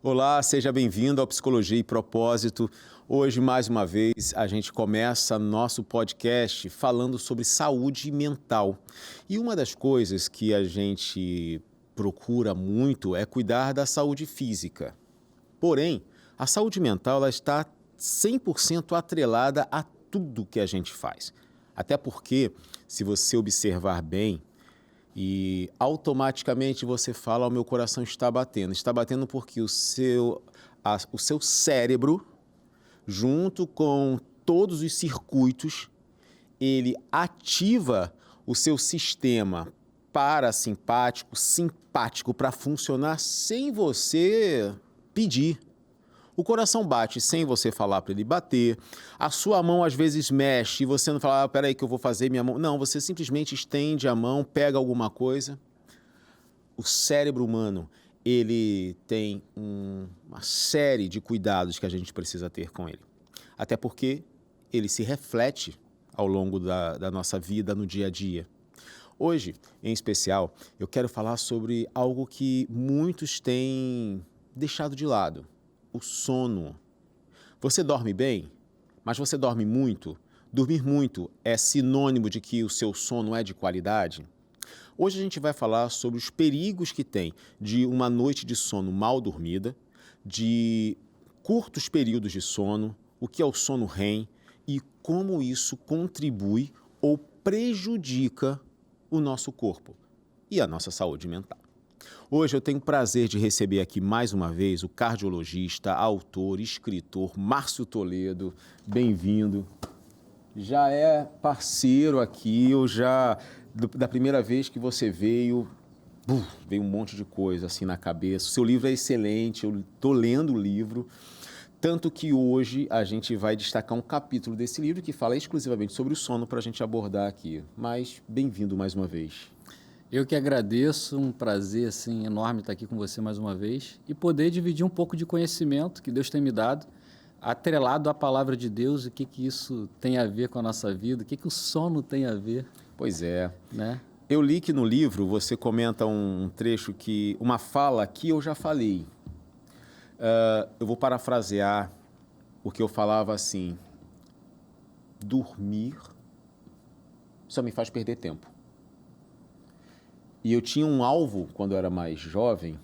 Olá, seja bem-vindo ao Psicologia e Propósito. Hoje, mais uma vez, a gente começa nosso podcast falando sobre saúde mental. E uma das coisas que a gente procura muito é cuidar da saúde física. Porém, a saúde mental ela está 100% atrelada a tudo que a gente faz. Até porque, se você observar bem, e automaticamente você fala, o meu coração está batendo. Está batendo porque o seu cérebro, junto com todos os circuitos, ele ativa o seu sistema parasimpático, simpático para funcionar sem você pedir. O coração bate sem você falar para ele bater, a sua mão às vezes mexe e você não fala, peraí que eu vou fazer minha mão. Não, você simplesmente estende a mão, pega alguma coisa. O cérebro humano, ele tem uma série de cuidados que a gente precisa ter com ele. Até porque ele se reflete ao longo da nossa vida no dia a dia. Hoje, em especial, eu quero falar sobre algo que muitos têm deixado de lado. O sono. Você dorme bem, mas você dorme muito? Dormir muito é sinônimo de que o seu sono é de qualidade? Hoje a gente vai falar sobre os perigos que tem de uma noite de sono mal dormida, de curtos períodos de sono, o que é o sono REM e como isso contribui ou prejudica o nosso corpo e a nossa saúde mental. Hoje eu tenho o prazer de receber aqui mais uma vez o cardiologista, autor, escritor Márcio Toledo. Bem-vindo. Já é parceiro aqui, da primeira vez que você veio um monte de coisa assim na cabeça. O seu livro é excelente, eu estou lendo o livro. Tanto que hoje a gente vai destacar um capítulo desse livro que fala exclusivamente sobre o sono para a gente abordar aqui. Mas bem-vindo mais uma vez. Eu que agradeço, um prazer assim, enorme estar aqui com você mais uma vez e poder dividir um pouco de conhecimento que Deus tem me dado, atrelado à palavra de Deus, o que isso tem a ver com a nossa vida, o que o sono tem a ver. Pois é. Né? Eu li que no livro você comenta um trecho uma fala que eu já falei. Eu vou parafrasear o que eu falava assim: dormir só me faz perder tempo. E eu tinha um alvo, quando eu era mais jovem,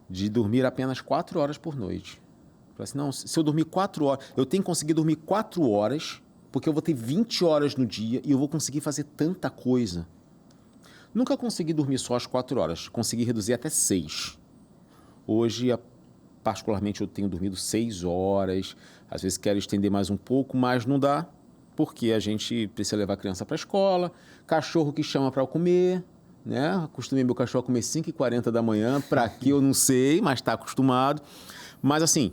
de dormir apenas 4 horas por noite. Eu falei assim, não, se eu dormir 4 horas, eu tenho que conseguir dormir 4 horas, porque eu vou ter 20 horas no dia e eu vou conseguir fazer tanta coisa. Nunca consegui dormir só as 4 horas, consegui reduzir até 6. Hoje, particularmente, eu tenho dormido 6 horas, às vezes quero estender mais um pouco, mas não dá, porque a gente precisa levar a criança para a escola, cachorro que chama para eu comer, né? Acostumei meu cachorro a comer 5h40 da manhã, para que eu não sei, mas está acostumado. Mas assim,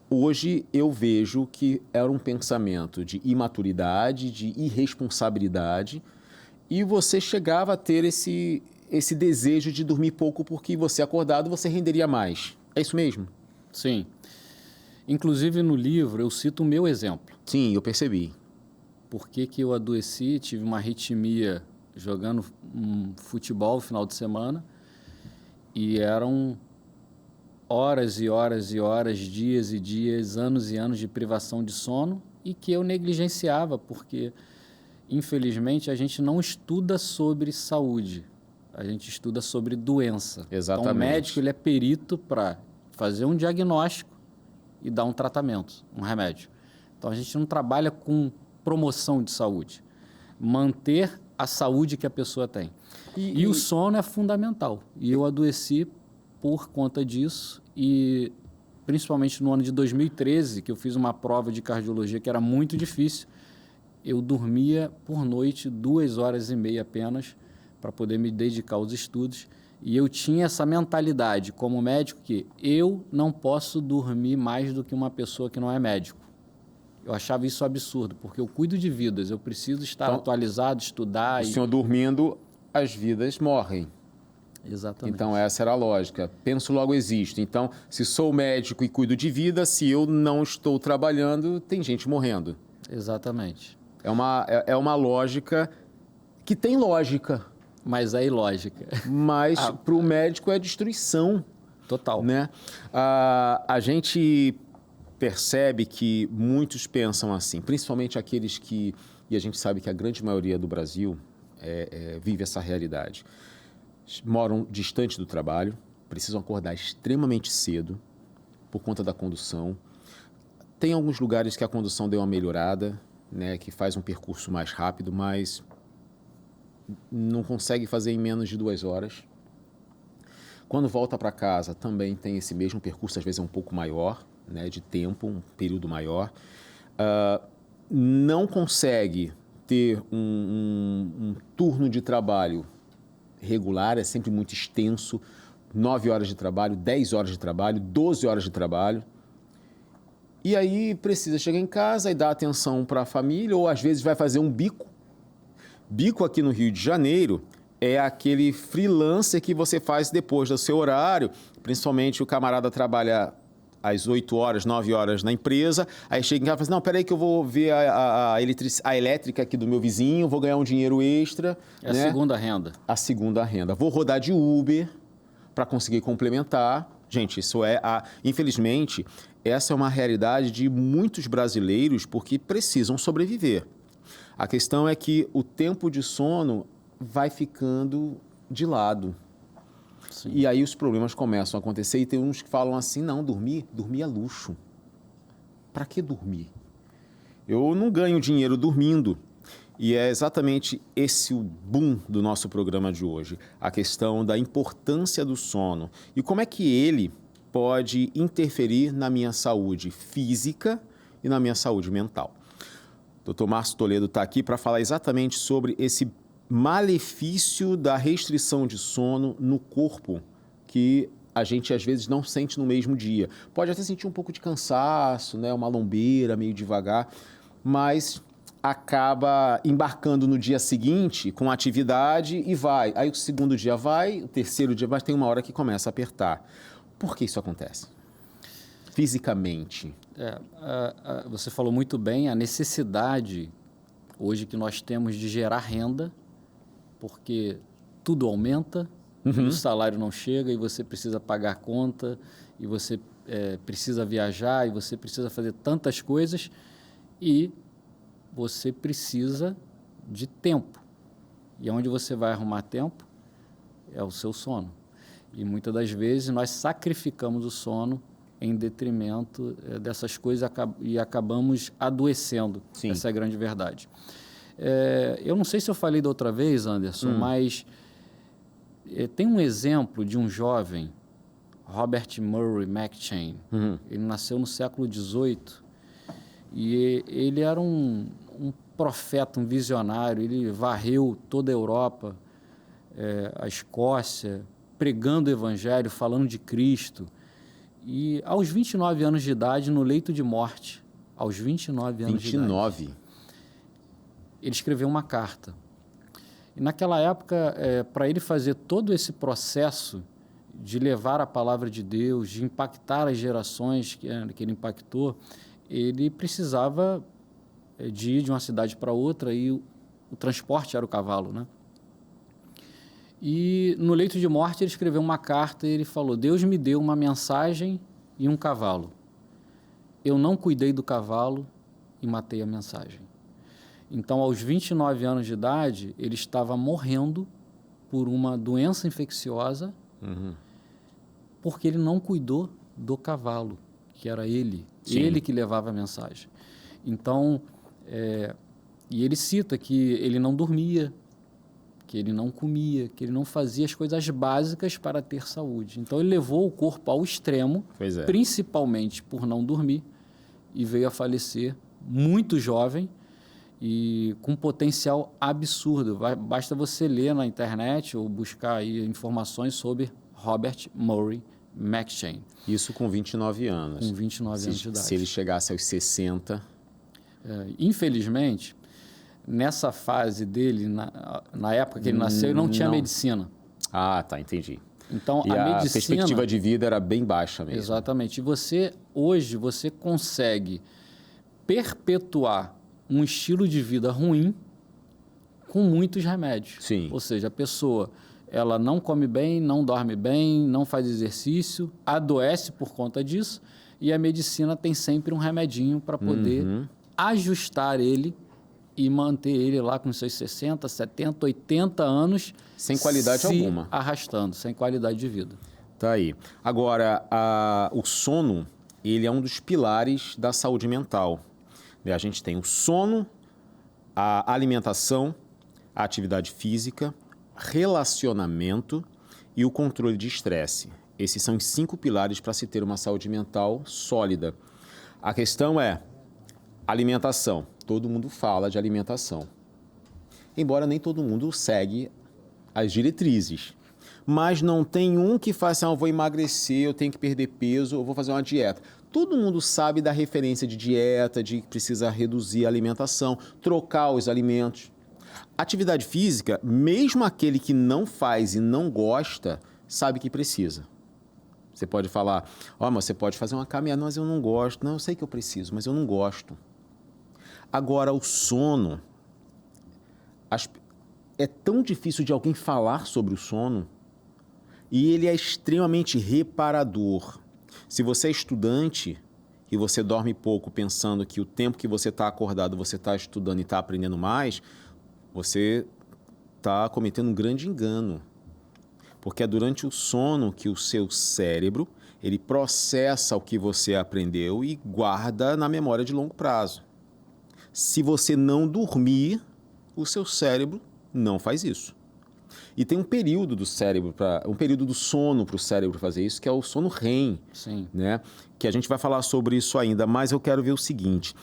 hoje eu vejo que era um pensamento de imaturidade, de irresponsabilidade, e você chegava a ter esse desejo de dormir pouco porque você acordado, você renderia mais. É isso mesmo? Sim. Inclusive no livro eu cito o meu exemplo. Sim, eu percebi. Por que eu adoeci, tive uma arritmia jogando futebol no final de semana e eram horas e horas e horas, dias e dias, anos e anos de privação de sono e que eu negligenciava porque, infelizmente, a gente não estuda sobre saúde, a gente estuda sobre doença. Exatamente. Então, o médico ele é perito para fazer um diagnóstico e dar um tratamento, um remédio. Então, a gente não trabalha com promoção de saúde, manter a saúde que a pessoa tem. E o sono é fundamental. E eu adoeci por conta disso e principalmente no ano de 2013, que eu fiz uma prova de cardiologia que era muito difícil, eu dormia por noite 2h30 apenas para poder me dedicar aos estudos. E eu tinha essa mentalidade como médico que eu não posso dormir mais do que uma pessoa que não é médico. Eu achava isso absurdo, porque eu cuido de vidas, eu preciso estar atualizado, estudar. O senhor dormindo, as vidas morrem. Exatamente. Então, essa era a lógica. Penso, logo existo. Então, se sou médico e cuido de vida, se eu não estou trabalhando, tem gente morrendo. Exatamente. É uma lógica que tem lógica. Mas é ilógica. Mas para o médico é destruição. Total. Né? A gente percebe que muitos pensam assim, principalmente aqueles que, e a gente sabe que a grande maioria do Brasil vive essa realidade, moram distante do trabalho, precisam acordar extremamente cedo por conta da condução. Tem alguns lugares que a condução deu uma melhorada, né, que faz um percurso mais rápido, mas não consegue fazer em menos de 2 horas. Quando volta para casa, também tem esse mesmo percurso, às vezes é um pouco maior, né, de tempo, um período maior. Não consegue ter um turno de trabalho regular, é sempre muito extenso, 9 horas de trabalho, 10 horas de trabalho, 12 horas de trabalho. E aí precisa chegar em casa e dar atenção para a família, ou às vezes vai fazer um bico. Bico aqui no Rio de Janeiro é aquele freelancer que você faz depois do seu horário, principalmente o camarada trabalha às 8 horas, 9 horas na empresa, aí chega em casa e fala assim, não, peraí que eu vou ver a elétrica aqui do meu vizinho, vou ganhar um dinheiro extra. É, né? A segunda renda. A segunda renda. Vou rodar de Uber para conseguir complementar. Gente, infelizmente, essa é uma realidade de muitos brasileiros porque precisam sobreviver. A questão é que o tempo de sono vai ficando de lado. Sim. E aí os problemas começam a acontecer e tem uns que falam assim, não, dormir é luxo. Para que dormir? Eu não ganho dinheiro dormindo. E é exatamente esse o boom do nosso programa de hoje, a questão da importância do sono e como é que ele pode interferir na minha saúde física e na minha saúde mental. Dr. Márcio Toledo está aqui para falar exatamente sobre esse malefício da restrição de sono no corpo que a gente às vezes não sente no mesmo dia. Pode até sentir um pouco de cansaço, né? Uma lombeira meio devagar, mas acaba embarcando no dia seguinte com atividade e vai. Aí o segundo dia vai, o terceiro dia vai, tem uma hora que começa a apertar. Por que isso acontece? Fisicamente. Você falou muito bem, a necessidade hoje que nós temos de gerar renda, porque tudo aumenta, o salário não chega e você precisa pagar a conta, e você precisa viajar, e você precisa fazer tantas coisas, e você precisa de tempo. E onde você vai arrumar tempo é o seu sono. E muitas das vezes nós sacrificamos o sono em detrimento dessas coisas e acabamos adoecendo. Sim. Essa é a grande verdade. Eu não sei se eu falei da outra vez, Anderson, mas tem um exemplo de um jovem, Robert Murray McCheyne. Ele nasceu no século XVIII e ele era um profeta, um visionário. Ele varreu toda a Europa, a Escócia, pregando o evangelho, falando de Cristo. E aos 29 anos de idade, no leito de morte, aos 29 anos de idade, ele escreveu uma carta. E naquela época, para ele fazer todo esse processo de levar a palavra de Deus, de impactar as gerações que ele impactou, ele precisava de ir de uma cidade para outra e o transporte era o cavalo, né? E no leito de morte ele escreveu uma carta e ele falou: Deus me deu uma mensagem e um cavalo. Eu não cuidei do cavalo e matei a mensagem. Então, aos 29 anos de idade, ele estava morrendo por uma doença infecciosa porque ele não cuidou do cavalo, que era ele. Sim. Ele que levava a mensagem. Então, e ele cita que ele não dormia, que ele não comia, que ele não fazia as coisas básicas para ter saúde. Então, ele levou o corpo ao extremo, principalmente por não dormir, e veio a falecer muito jovem e com potencial absurdo. Basta você ler na internet ou buscar aí informações sobre Robert Murray McCheyne. Isso com 29 anos. Com 29 anos de idade. Se ele chegasse aos 60... Infelizmente, nessa fase dele, na época que ele nasceu, não tinha medicina. Ah, tá, entendi. Então, e a perspectiva de vida era bem baixa mesmo. Exatamente. E hoje, você consegue perpetuar um estilo de vida ruim com muitos remédios. Sim. Ou seja, a pessoa ela não come bem, não dorme bem, não faz exercício, adoece por conta disso, e a medicina tem sempre um remedinho para poder ajustar ele e manter ele lá com seus 60, 70, 80 anos... Sem qualidade alguma. Arrastando, sem qualidade de vida. Tá aí. Agora, o sono, ele é um dos pilares da saúde mental. A gente tem o sono, a alimentação, a atividade física, relacionamento e o controle de estresse. Esses são os 5 pilares para se ter uma saúde mental sólida. A questão é alimentação. Todo mundo fala de alimentação. Embora nem todo mundo segue as diretrizes. Mas não tem um que faz assim, eu vou emagrecer, eu tenho que perder peso, eu vou fazer uma dieta. Todo mundo sabe da referência de dieta, de que precisa reduzir a alimentação, trocar os alimentos. Atividade física, mesmo aquele que não faz e não gosta, sabe que precisa. Você pode falar, mas você pode fazer uma caminhada, mas eu não gosto. Não, eu sei que eu preciso, mas eu não gosto. Agora, o sono, é tão difícil de alguém falar sobre o sono e ele é extremamente reparador. Se você é estudante e você dorme pouco pensando que o tempo que você está acordado, você está estudando e está aprendendo mais, você está cometendo um grande engano. Porque é durante o sono que o seu cérebro ele processa o que você aprendeu e guarda na memória de longo prazo. Se você não dormir, o seu cérebro não faz isso. E tem um período do cérebro, um período do sono para o cérebro fazer isso, que é o sono REM. Sim. Né? Que a gente vai falar sobre isso ainda, mas eu quero ver o seguinte.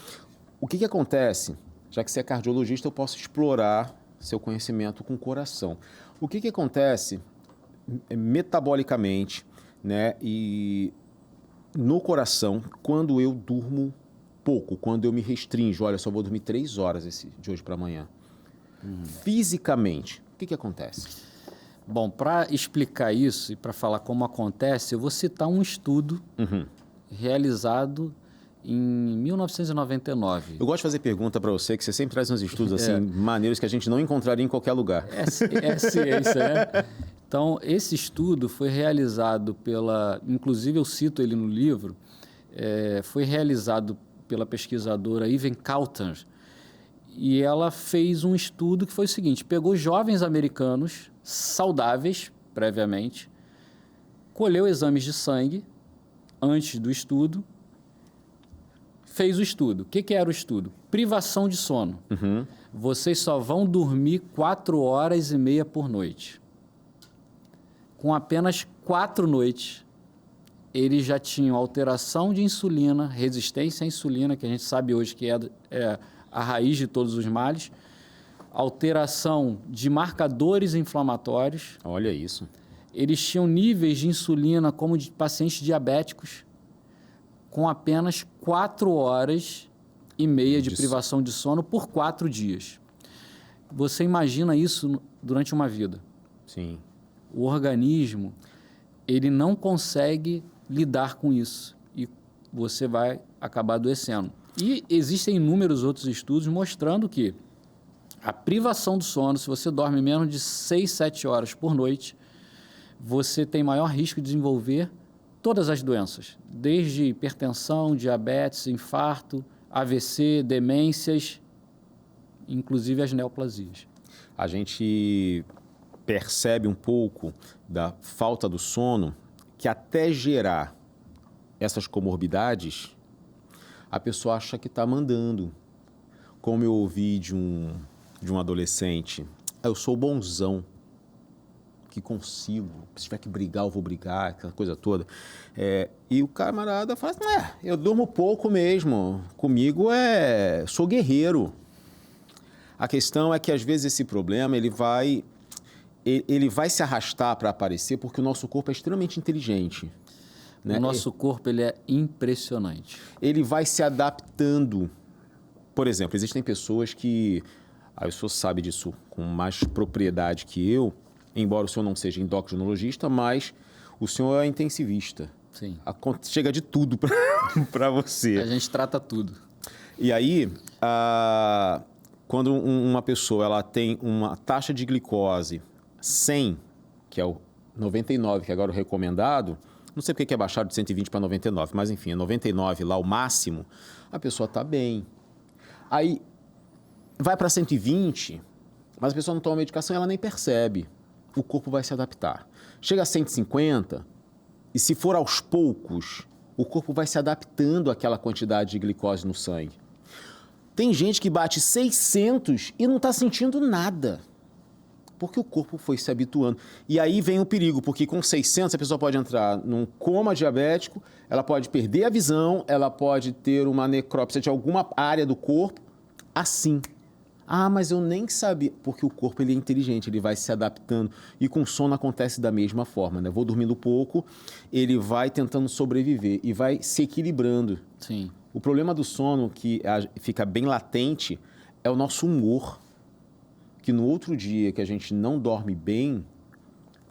O que acontece, já que você é cardiologista, eu posso explorar seu conhecimento com o coração. O que acontece metabolicamente, né, e no coração quando eu durmo pouco, quando eu me restringo, olha, só vou dormir 3 horas de hoje para amanhã. Fisicamente, o que acontece? Bom, para explicar isso e para falar como acontece, eu vou citar um estudo realizado em 1999. Eu gosto de fazer pergunta para você, que você sempre traz uns estudos assim, maneiros que a gente não encontraria em qualquer lugar. É ciência, né? Então, esse estudo foi realizado inclusive eu cito ele no livro, foi realizado pela pesquisadora Evan Kauter, e ela fez um estudo que foi o seguinte, pegou jovens americanos saudáveis, previamente, colheu exames de sangue antes do estudo, fez o estudo. O que era o estudo? Privação de sono. Vocês só vão dormir 4 horas e meia por noite. Com apenas 4 noites, eles já tinham alteração de insulina, resistência à insulina, que a gente sabe hoje que é a raiz de todos os males, alteração de marcadores inflamatórios. Olha isso. Eles tinham níveis de insulina como de pacientes diabéticos, com apenas 4 horas e meia de privação de sono por 4 dias. Você imagina isso durante uma vida. Sim. O organismo, ele não consegue lidar com isso e você vai acabar adoecendo. E existem inúmeros outros estudos mostrando que a privação do sono, se você dorme menos de 6, 7 horas por noite, você tem maior risco de desenvolver todas as doenças, desde hipertensão, diabetes, infarto, AVC, demências, inclusive as neoplasias. A gente percebe um pouco da falta do sono que até gerar essas comorbidades, a pessoa acha que está mandando. Como eu ouvi de um adolescente, eu sou bonzão, que consigo, se tiver que brigar, eu vou brigar, aquela coisa toda. E o camarada fala assim, eu durmo pouco mesmo, comigo sou guerreiro. A questão é que, às vezes, esse problema ele vai se arrastar para aparecer porque o nosso corpo é extremamente inteligente. Né? O nosso corpo ele é impressionante. Ele vai se adaptando. Por exemplo, existem pessoas que... o senhor sabe disso com mais propriedade que eu, embora o senhor não seja endocrinologista, mas o senhor é intensivista. Sim. Chega de tudo para você. A gente trata tudo. E aí, quando uma pessoa ela tem uma taxa de glicose 100, que é o 99, que é agora o recomendado, não sei porque que é baixado de 120 para 99, mas enfim, é 99 lá o máximo, a pessoa está bem. Aí vai para 120, mas a pessoa não toma medicação, ela nem percebe. O corpo vai se adaptar. Chega a 150, e se for aos poucos, o corpo vai se adaptando àquela quantidade de glicose no sangue. Tem gente que bate 600 e não está sentindo nada, porque o corpo foi se habituando. E aí vem o perigo, porque com 600 a pessoa pode entrar num coma diabético, ela pode perder a visão, ela pode ter uma necrópsia de alguma área do corpo, assim. Ah, mas eu nem sabia, porque o corpo ele é inteligente, ele vai se adaptando. E com o sono acontece da mesma forma, né? Vou dormindo pouco, ele vai tentando sobreviver e vai se equilibrando. Sim. O problema do sono, que fica bem latente, é o nosso humor. Que no outro dia que a gente não dorme bem,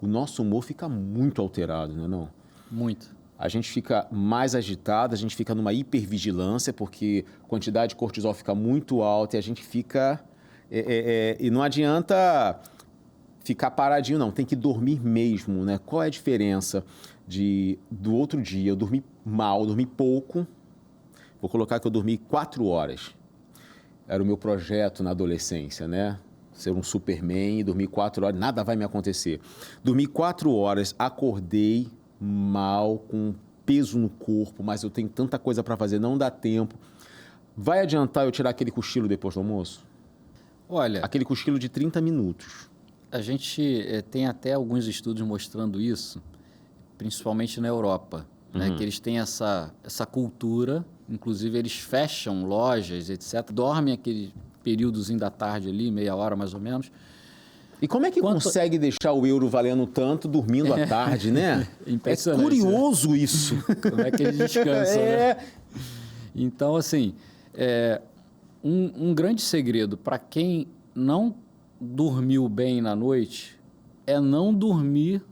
o nosso humor fica muito alterado, né, não? Muito. A gente fica mais agitado, a gente fica numa hipervigilância, porque a quantidade de cortisol fica muito alta e a gente fica... e não adianta ficar paradinho, não. Tem que dormir mesmo, né? Qual é a diferença do outro dia? Eu dormi mal, dormi pouco. Vou colocar que eu dormi 4 horas. Era o meu projeto na adolescência, né? Ser um Superman e dormir 4 horas, nada vai me acontecer. Dormi 4 horas, acordei mal, com peso no corpo, mas eu tenho tanta coisa para fazer, não dá tempo. Vai adiantar eu tirar aquele cochilo depois do almoço? Olha, aquele cochilo de 30 minutos. A gente tem até alguns estudos mostrando isso, principalmente na Europa, né? Que eles têm essa cultura, inclusive eles fecham lojas, etc., dormem aquele períodozinho da tarde ali, meia hora mais ou menos. E como é que consegue deixar o euro valendo tanto dormindo à tarde, né? Impressionante. É curioso isso. Como é que eles descansam, né? Então, assim, um grande segredo para quem não dormiu bem na noite é não dormir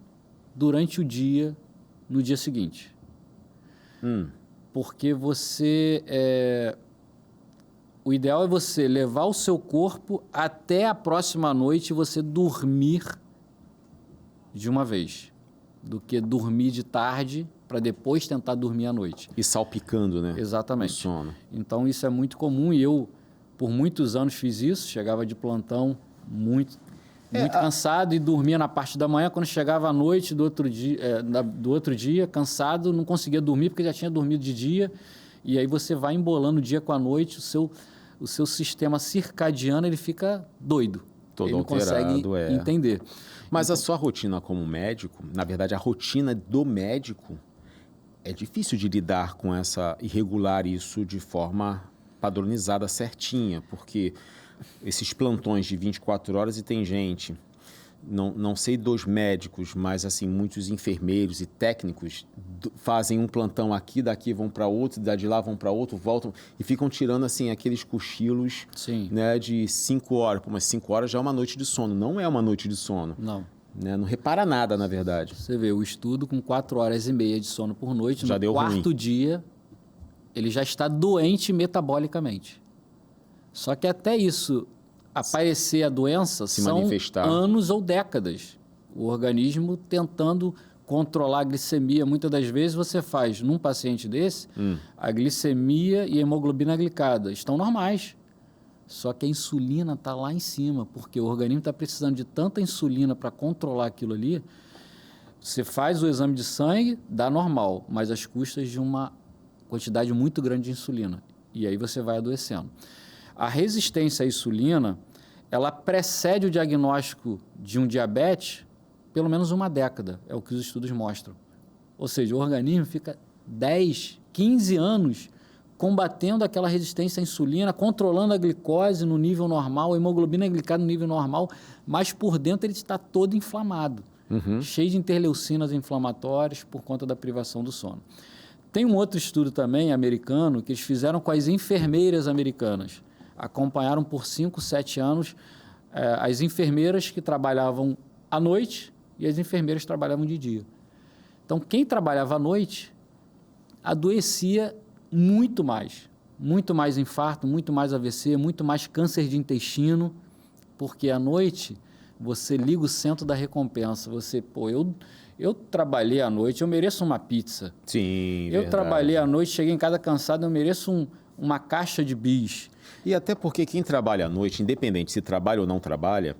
durante o dia, no dia seguinte. Porque o ideal é você levar o seu corpo até a próxima noite e você dormir de uma vez, do que dormir de tarde para depois tentar dormir à noite. E salpicando, né? Exatamente. O sono. Então, isso é muito comum e eu, por muitos anos, fiz isso. Chegava de plantão muito cansado e dormia na parte da manhã. Quando chegava à noite do outro dia, cansado, não conseguia dormir porque já tinha dormido de dia. E aí você vai embolando o dia com a noite, o seu sistema circadiano ele fica doido. Todo ele não alterado, consegue entender. Mas então, a sua rotina como médico, na verdade, a rotina do médico, é difícil de lidar com e regular isso de forma padronizada, certinha, porque esses plantões de 24 horas e tem gente, não sei dos médicos, mas assim, muitos enfermeiros e técnicos fazem um plantão aqui, daqui vão para outro, de lá vão para outro, voltam e ficam tirando assim aqueles cochilos, né, de 5 horas. Pô, mas 5 horas já é uma noite de sono, não é uma noite de sono. Não. Né? Não repara nada, na verdade. Você vê, o estudo com 4 horas e meia de sono por noite, já no quarto dia, ele já está doente metabolicamente. Só que até isso aparecer a doença são anos ou décadas. O organismo tentando controlar a glicemia. Muitas das vezes você faz, num paciente desse, a glicemia e a hemoglobina glicada estão normais. Só que a insulina está lá em cima, porque o organismo está precisando de tanta insulina para controlar aquilo ali. Você faz o exame de sangue, dá normal, mas às custas de uma quantidade muito grande de insulina. E aí você vai adoecendo. A resistência à insulina, ela precede o diagnóstico de um diabetes pelo menos uma década, é o que os estudos mostram. Ou seja, o organismo fica 10, 15 anos combatendo aquela resistência à insulina, controlando a glicose no nível normal, a hemoglobina glicada no nível normal, mas por dentro ele está todo inflamado, cheio de interleucinas inflamatórias por conta da privação do sono. Tem um outro estudo também americano que eles fizeram com as enfermeiras americanas. Acompanharam por 5, 7 anos as enfermeiras que trabalhavam à noite e as enfermeiras que trabalhavam de dia. Então, quem trabalhava à noite adoecia muito mais infarto, muito mais AVC, muito mais câncer de intestino, porque à noite você liga o centro da recompensa. Você, pô, eu trabalhei à noite, eu mereço uma pizza. Sim, Eu verdade. trabalhei à noite, cheguei em casa cansado, eu mereço uma caixa de bis. E até porque quem trabalha à noite, independente se trabalha ou não trabalha,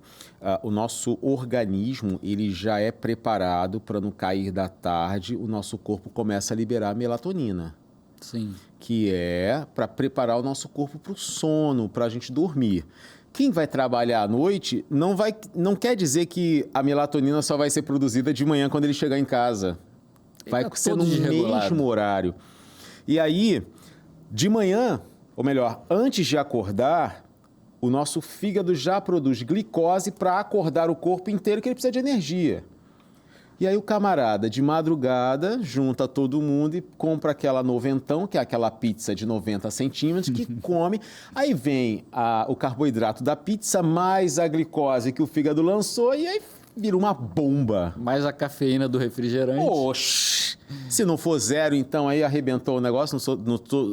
o nosso organismo ele já é preparado para no cair da tarde o nosso corpo começa a liberar melatonina. Sim. Que é para preparar o nosso corpo para o sono, para a gente dormir. Quem vai trabalhar à noite não quer dizer que a melatonina só vai ser produzida de manhã quando ele chegar em casa. Vai ser no mesmo horário. E aí, de manhã, ou melhor, antes de acordar, o nosso fígado já produz glicose para acordar o corpo inteiro, que ele precisa de energia. E aí o camarada, de madrugada, junta todo mundo e compra aquela noventão, que é aquela pizza de 90 centímetros, que come. Aí vem o carboidrato da pizza, mais a glicose que o fígado lançou, e aí vira uma bomba. Mais a cafeína do refrigerante. Oxi! Se não for zero, então aí arrebentou o negócio.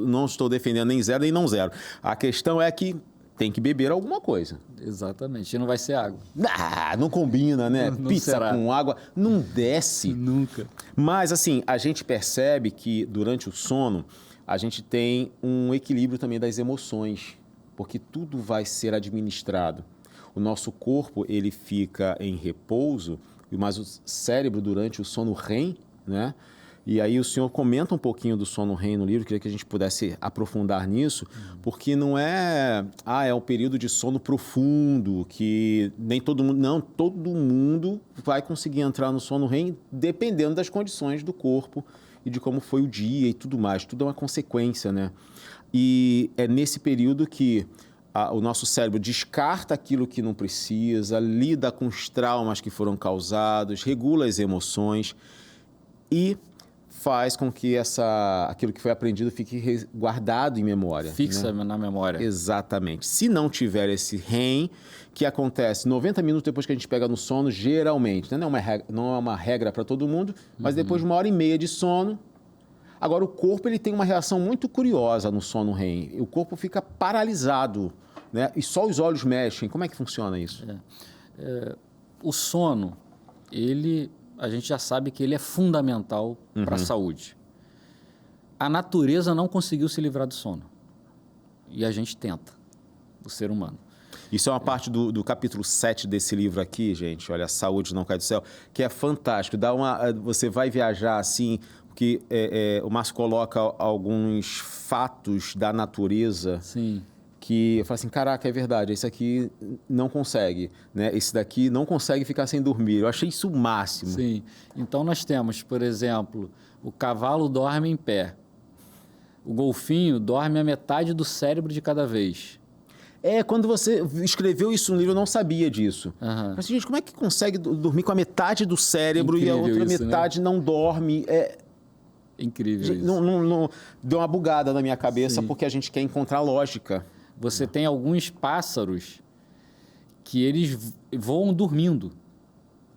Não estou defendendo nem zero, nem não zero. A questão é que tem que beber alguma coisa. Exatamente. E não vai ser água. Não combina, né? Não Pizza será. com água não desce. Nunca. Mas, assim, a gente percebe que durante o sono, a gente tem um equilíbrio também das emoções, porque tudo vai ser administrado. O nosso corpo, ele fica em repouso, mas o cérebro, durante o sono REM, né? E aí o senhor comenta um pouquinho do sono REM no livro, queria que a gente pudesse aprofundar nisso, porque não é um período de sono profundo, que nem todo mundo, não, todo mundo vai conseguir entrar no sono REM dependendo das condições do corpo e de como foi o dia e tudo mais, tudo é uma consequência, né? E é nesse período que o nosso cérebro descarta aquilo que não precisa, lida com os traumas que foram causados, regula as emoções e faz com que aquilo que foi aprendido fique guardado em memória. Fixa, né? Na memória. Exatamente. Se não tiver esse REM, que acontece 90 minutos depois que a gente pega no sono, geralmente, né? Não é uma regra para todo mundo, mas depois de 1h30 de sono. Agora, o corpo ele tem uma reação muito curiosa no sono REM. O corpo fica paralisado, né? E só os olhos mexem. Como é que funciona isso? O sono, a gente já sabe que ele é fundamental para a saúde. A natureza não conseguiu se livrar do sono. E a gente tenta, o ser humano. Isso é uma parte do capítulo 7 desse livro aqui, gente. Olha, Saúde Não Cai do Céu, que é fantástico. Você vai viajar assim, porque o Márcio coloca alguns fatos da natureza. Sim. Que eu falo assim, caraca, é verdade, esse aqui não consegue, né? Esse daqui não consegue ficar sem dormir. Eu achei isso o máximo. Sim. Então, nós temos, por exemplo, o cavalo dorme em pé. O golfinho dorme a metade do cérebro de cada vez. Quando você escreveu isso no livro, eu não sabia disso. Uhum. Mas, gente, como é que consegue dormir com a metade do cérebro e a outra metade, né? Não dorme? Incrível isso. Não, deu uma bugada na minha cabeça. Sim. Porque a gente quer encontrar lógica. Você tem alguns pássaros que eles voam dormindo.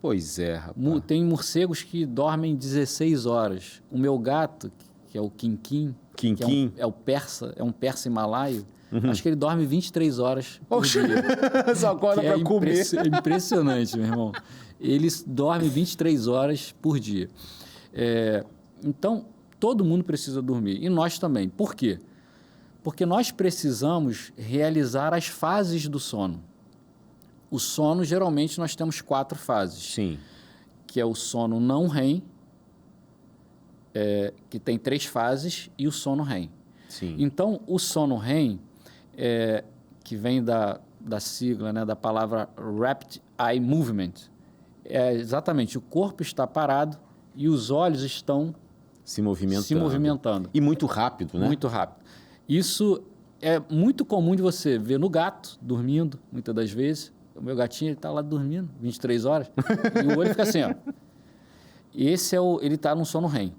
Pois é, rapaz. Tem morcegos que dormem 16 horas. O meu gato, que é o Quinquim, que é um persa himalaio, acho que ele dorme 23 horas por dia. Só acorda para comer. É impressionante, meu irmão. Eles dormem 23 horas por dia. Então, todo mundo precisa dormir. E nós também. Por quê? Porque nós precisamos realizar as fases do sono. O sono, geralmente, nós temos 4 fases. Sim. Que é o sono não REM, que tem 3 fases, e o sono REM. Sim. Então, o sono REM, que vem da sigla, né, da palavra Rapid Eye Movement, é exatamente o corpo está parado e os olhos estão se movimentando. E muito rápido, né? Muito rápido. Isso é muito comum de você ver no gato, dormindo, muitas das vezes. O meu gatinho está lá dormindo, 23 horas, e o olho fica assim, ó. Ele está num sono REM.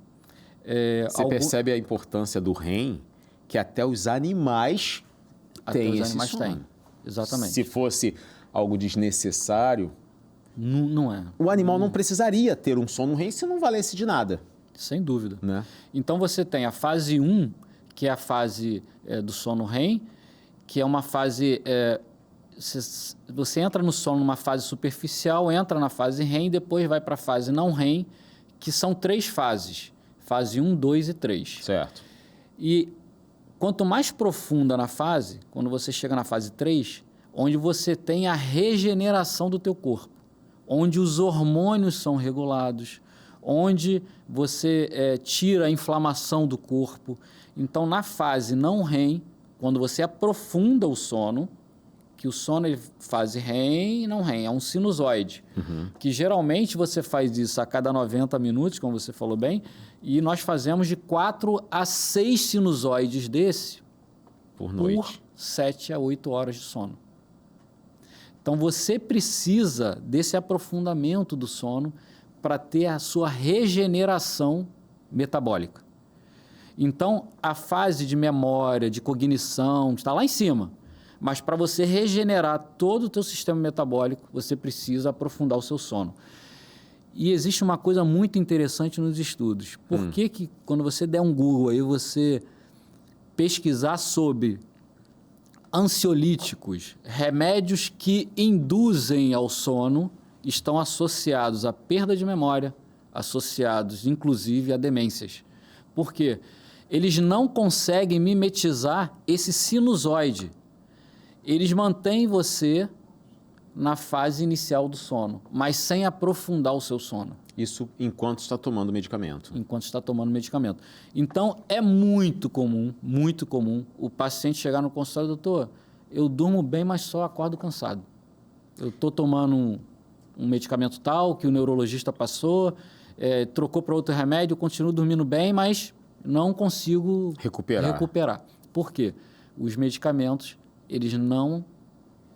Você percebe a importância do REM, que até os animais têm esse sono. Exatamente. Se fosse algo desnecessário, não é. O animal não precisaria ter um sono REM se não valesse de nada. Sem dúvida. Né? Então, você tem a fase 1, que é a fase do sono REM, que é uma fase você entra no sono numa fase superficial, entra na fase REM e depois vai para a fase não REM, que são 3 fases. Fase 1, 2 e 3. Certo. E quanto mais profunda na fase, quando você chega na fase 3, onde você tem a regeneração do teu corpo, onde os hormônios são regulados, onde você tira a inflamação do corpo. Então, na fase não REM, quando você aprofunda o sono, que o sono é fase REM e não REM, é um sinusoide, que geralmente você faz isso a cada 90 minutos, como você falou bem, e nós fazemos de 4 a 6 sinusoides desse por noite, por 7 a 8 horas de sono. Então, você precisa desse aprofundamento do sono para ter a sua regeneração metabólica. Então, a fase de memória, de cognição, está lá em cima. Mas para você regenerar todo o teu sistema metabólico, você precisa aprofundar o seu sono. E existe uma coisa muito interessante nos estudos. Por que quando você der um Google aí, você pesquisar sobre ansiolíticos, remédios que induzem ao sono, estão associados à perda de memória, associados inclusive a demências. Por quê? Eles não conseguem mimetizar esse sinusoide. Eles mantêm você na fase inicial do sono, mas sem aprofundar o seu sono. Isso enquanto está tomando medicamento. Enquanto está tomando medicamento. Então, é muito comum o paciente chegar no consultório, doutor, eu durmo bem, mas só acordo cansado. Eu estou tomando um medicamento tal que o neurologista passou, trocou para outro remédio, eu continuo dormindo bem, mas não consigo recuperar. Por quê? Os medicamentos, eles não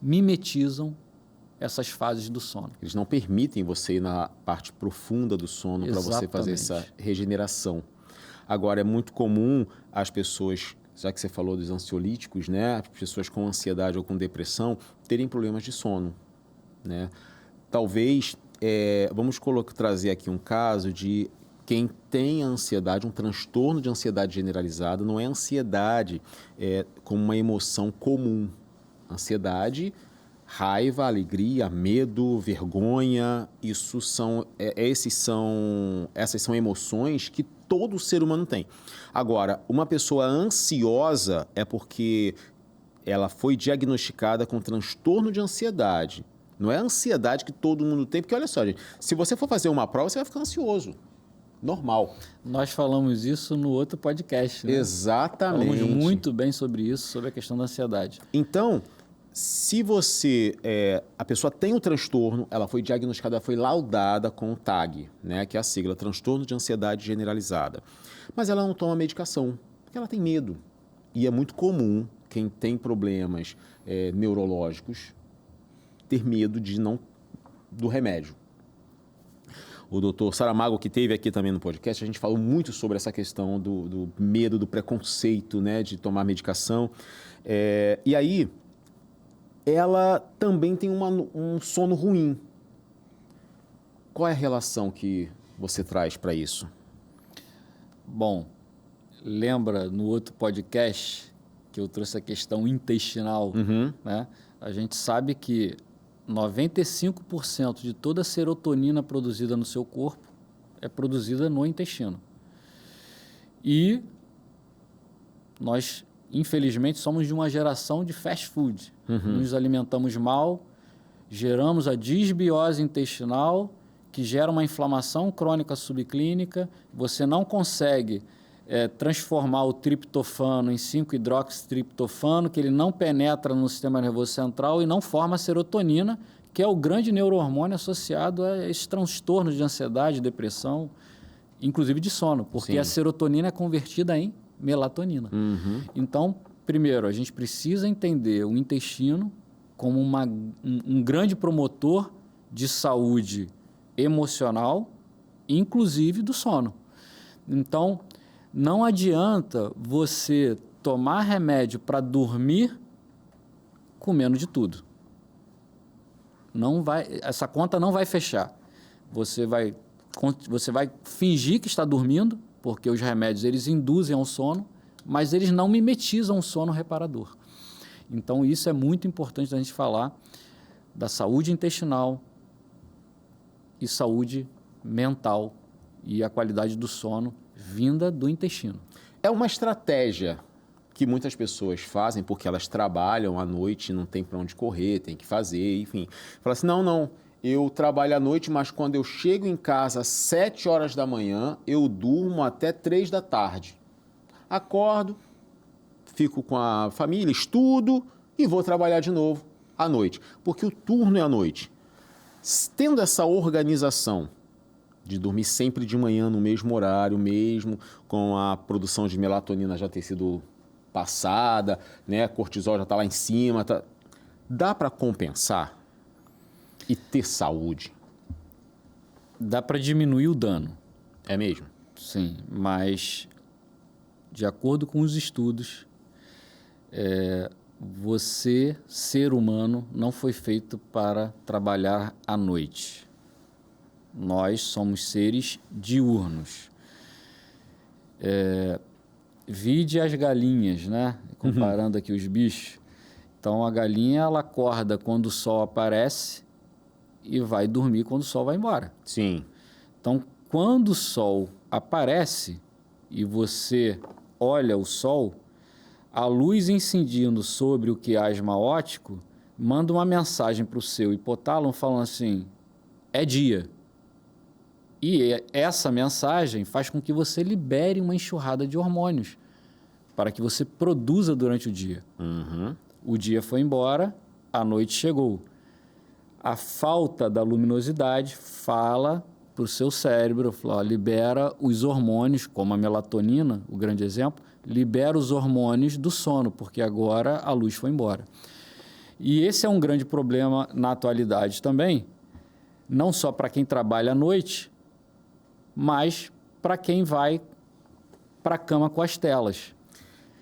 mimetizam essas fases do sono. Eles não permitem você ir na parte profunda do sono para você fazer essa regeneração. Agora, é muito comum as pessoas, já que você falou dos ansiolíticos, né? As pessoas com ansiedade ou com depressão terem problemas de sono, né? Talvez, vamos trazer aqui um caso de quem tem ansiedade, um transtorno de ansiedade generalizada, não é ansiedade como uma emoção comum. Ansiedade, raiva, alegria, medo, vergonha, essas são emoções que todo ser humano tem. Agora, uma pessoa ansiosa é porque ela foi diagnosticada com transtorno de ansiedade. Não é a ansiedade que todo mundo tem, porque olha só, gente, se você for fazer uma prova, você vai ficar ansioso. Normal. Nós falamos isso no outro podcast, né? Exatamente. Falamos muito bem sobre isso, sobre a questão da ansiedade. Então, se a pessoa tem o transtorno, ela foi diagnosticada, ela foi laudada com o TAG, né, que é a sigla, transtorno de ansiedade generalizada. Mas ela não toma medicação, porque ela tem medo. E é muito comum quem tem problemas neurológicos ter medo do remédio. O doutor Saramago, que esteve aqui também no podcast, a gente falou muito sobre essa questão do medo, do preconceito, né, de tomar medicação. E aí, ela também tem um sono ruim. Qual é a relação que você traz para isso? Bom, lembra no outro podcast que eu trouxe a questão intestinal, né? A gente sabe que 95% de toda a serotonina produzida no seu corpo é produzida no intestino. E nós, infelizmente, somos de uma geração de fast food. Nos alimentamos mal, geramos a disbiose intestinal, que gera uma inflamação crônica subclínica. Você não consegue transformar o triptofano em 5-hidroxitriptofano, que ele não penetra no sistema nervoso central e não forma a serotonina, que é o grande neurohormônio associado a esses transtornos de ansiedade, depressão, inclusive de sono, porque Sim. a serotonina é convertida em melatonina. Então, primeiro, a gente precisa entender o intestino como um grande promotor de saúde emocional, inclusive do sono. Então, não adianta você tomar remédio para dormir comendo de tudo. Essa conta não vai fechar. Você vai fingir que está dormindo, porque os remédios eles induzem ao sono, mas eles não mimetizam o sono reparador. Então, isso é muito importante da gente falar da saúde intestinal e saúde mental e a qualidade do sono vinda do intestino. É uma estratégia que muitas pessoas fazem porque elas trabalham à noite, não tem para onde correr, tem que fazer, enfim. Fala assim, não, eu trabalho à noite, mas quando eu chego em casa às 7 horas da manhã, eu durmo até 3 da tarde. Acordo, fico com a família, estudo e vou trabalhar de novo à noite, porque o turno é à noite. Tendo essa organização de dormir sempre de manhã no mesmo horário, mesmo com a produção de melatonina já ter sido passada, né? Cortisol já está lá em cima, dá para compensar e ter saúde? Dá para diminuir o dano. É mesmo? Sim, mas de acordo com os estudos, você, ser humano, não foi feito para trabalhar à noite. Nós somos seres diurnos. Vide as galinhas, né? Comparando aqui os bichos. Então, a galinha, ela acorda quando o sol aparece e vai dormir quando o sol vai embora. Sim. Então, quando o sol aparece e você olha o sol, a luz incidindo sobre o quiasma óptico manda uma mensagem para o seu hipotálamo falando assim, é dia. E essa mensagem faz com que você libere uma enxurrada de hormônios para que você produza durante o dia. Uhum. O dia foi embora, a noite chegou. A falta da luminosidade fala para o seu cérebro, fala, libera os hormônios, como a melatonina, o grande exemplo, libera os hormônios do sono, porque agora a luz foi embora. E esse é um grande problema na atualidade também, não só para quem trabalha à noite, mas para quem vai para a cama com as telas.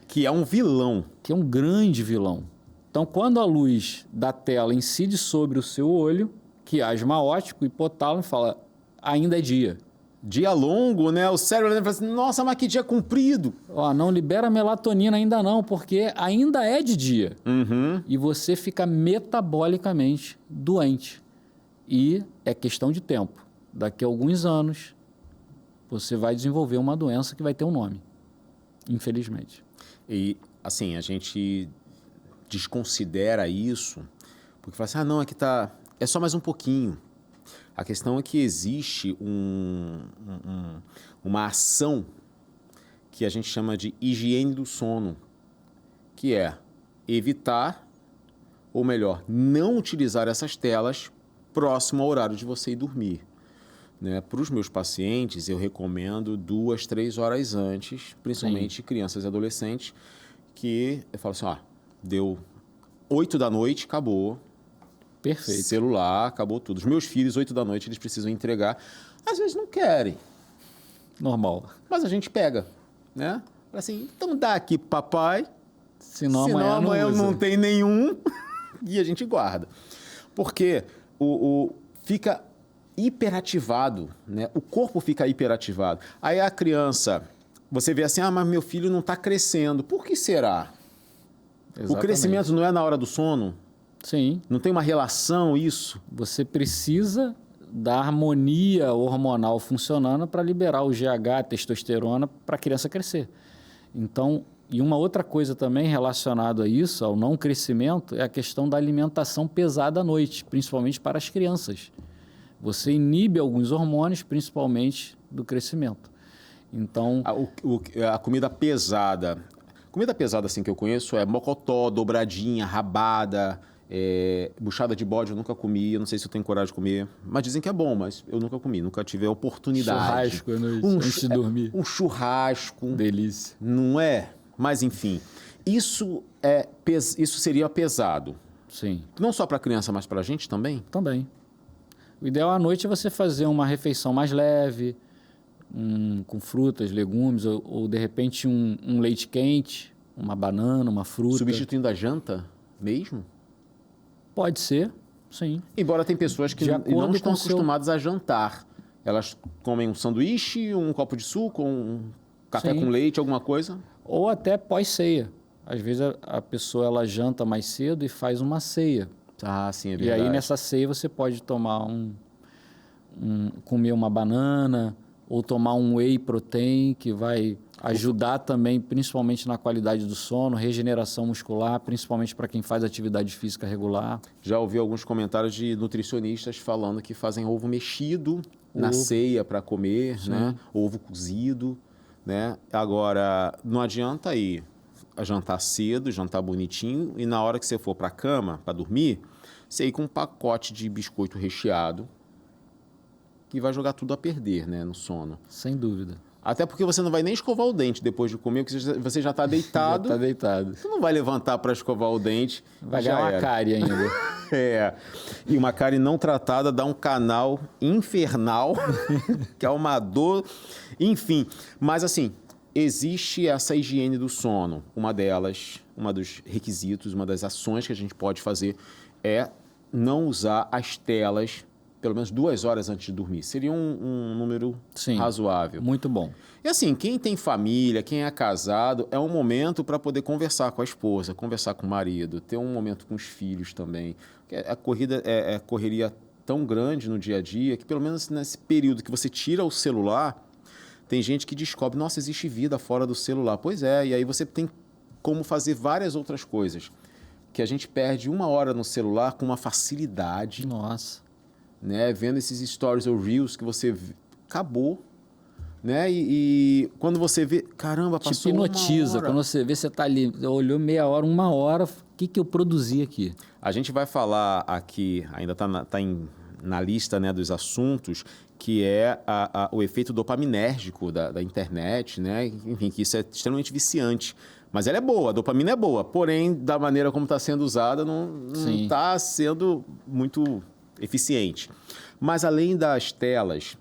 Que é um vilão. Que é um grande vilão. Então, quando a luz da tela incide sobre o seu olho, quiasma óptico, hipotálamo fala, ainda é dia. Dia longo, né? O cérebro fala assim, nossa, mas que dia comprido. Ó, não libera melatonina ainda não, porque ainda é de dia. Uhum. E você fica metabolicamente doente. E é questão de tempo. Daqui a alguns anos, você vai desenvolver uma doença que vai ter um nome, infelizmente. E, assim, a gente desconsidera isso, porque fala assim, não, aqui tá, é só mais um pouquinho. A questão é que existe uma ação que a gente chama de higiene do sono, que é evitar, ou melhor, não utilizar essas telas próximo ao horário de você ir dormir. Né? Para os meus pacientes, eu recomendo 2, 3 horas antes, principalmente Sim. crianças e adolescentes, que eu falo assim, deu 8 da noite, acabou. Perfeito. Celular, acabou tudo. Os meus filhos, 8 da noite, eles precisam entregar. Às vezes não querem. Normal. Mas a gente pega, né? Assim, então dá aqui pro papai, senão amanhã não tem nenhum, e a gente guarda. Porque fica hiperativado, né? O corpo fica hiperativado. Aí a criança, você vê assim, mas meu filho não está crescendo. Por que será? Exatamente. O crescimento não é na hora do sono? Sim. Não tem uma relação isso? Você precisa da harmonia hormonal funcionando para liberar o GH, a testosterona, para a criança crescer. Então, e uma outra coisa também relacionada a isso, ao não crescimento, é a questão da alimentação pesada à noite, principalmente para as crianças. Você inibe alguns hormônios, principalmente do crescimento. Então, a comida pesada. Comida pesada assim que eu conheço é mocotó, dobradinha, rabada, buchada de bode eu nunca comi, eu não sei se eu tenho coragem de comer, mas dizem que é bom, mas eu nunca comi, nunca tive a oportunidade. Churrasco à noite, antes de dormir. Um churrasco. Delícia. Não é? Mas enfim, isso seria pesado. Sim. Não só para a criança, mas para a gente também? Também. O ideal à noite é você fazer uma refeição mais leve, com frutas, legumes, ou de repente um leite quente, uma banana, uma fruta. Substituindo a janta mesmo? Pode ser, sim. Embora tem pessoas que não estão acostumadas a jantar. Elas comem um sanduíche, um copo de suco, um café com leite, alguma coisa. Ou até pós-ceia. Às vezes a pessoa ela janta mais cedo e faz uma ceia. Ah, sim, é E verdade. aí nessa ceia você pode tomar comer uma banana ou tomar um whey protein que vai ajudar também, principalmente na qualidade do sono, regeneração muscular, principalmente para quem faz atividade física regular. Já ouvi alguns comentários de nutricionistas falando que fazem ovo mexido na ceia para comer, né? Ovo cozido, né? Agora, não adianta ir jantar cedo, jantar bonitinho e na hora que você for para a cama, para dormir, você ir com um pacote de biscoito recheado que vai jogar tudo a perder, né, no sono. Sem dúvida. Até porque você não vai nem escovar o dente depois de comer, porque você já está deitado. Já está deitado. Você não vai levantar para escovar o dente. Vai ganhar uma cárie ainda. É. E uma cárie não tratada dá um canal infernal, que é uma dor. Enfim, mas assim, existe essa higiene do sono. Uma delas, uma dos requisitos, uma das ações que a gente pode fazer é não usar as telas pelo menos 2 horas antes de dormir. Seria um número razoável. Muito bom. E assim, quem tem família, quem é casado, é um momento para poder conversar com a esposa, conversar com o marido, ter um momento com os filhos também. Porque a corrida é correria tão grande no dia a dia que pelo menos nesse período que você tira o celular, tem gente que descobre, nossa, existe vida fora do celular. Pois é, e aí você tem como fazer várias outras coisas. Que a gente perde 1 hora no celular com uma facilidade. Nossa. Né, vendo esses stories ou reels que você acabou, né? E quando você vê, caramba, passou te hipnotiza. 1 hora. Quando você vê, você está ali, olhou meia hora, 1 hora, o que eu produzi aqui? A gente vai falar aqui, ainda está na lista, né, dos assuntos, que é o efeito dopaminérgico da internet, né? Enfim, que isso é extremamente viciante. Mas ela é boa, a dopamina é boa, porém, da maneira como está sendo usada, não está sendo muito eficiente. Mas além das telas,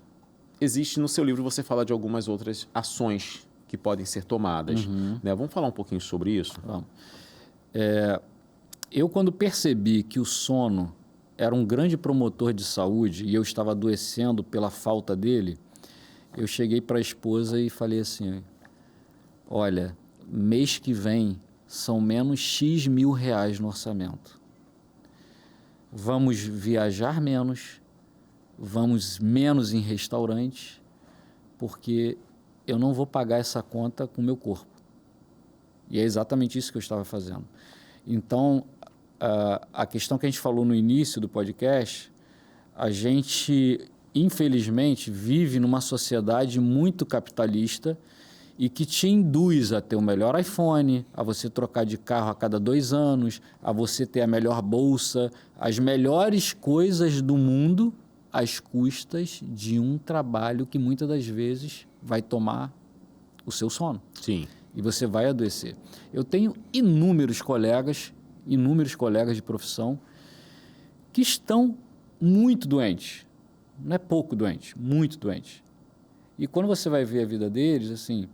existe no seu livro, você fala de algumas outras ações que podem ser tomadas. Né? Vamos falar um pouquinho sobre isso? Vamos. Eu, quando percebi que o sono era um grande promotor de saúde e eu estava adoecendo pela falta dele, eu cheguei para a esposa e falei assim, olha, mês que vem são menos X mil reais no orçamento. Vamos viajar menos, vamos menos em restaurantes, porque eu não vou pagar essa conta com o meu corpo. E é exatamente isso que eu estava fazendo. Então, a questão que a gente falou no início do podcast, a gente, infelizmente, vive numa sociedade muito capitalista e que te induz a ter o melhor iPhone, a você trocar de carro a cada 2 anos, a você ter a melhor bolsa, as melhores coisas do mundo às custas de um trabalho que muitas das vezes vai tomar o seu sono. Sim. E você vai adoecer. Eu tenho inúmeros colegas de profissão que estão muito doentes. Não é pouco doentes, muito doentes. E quando você vai ver a vida deles, assim,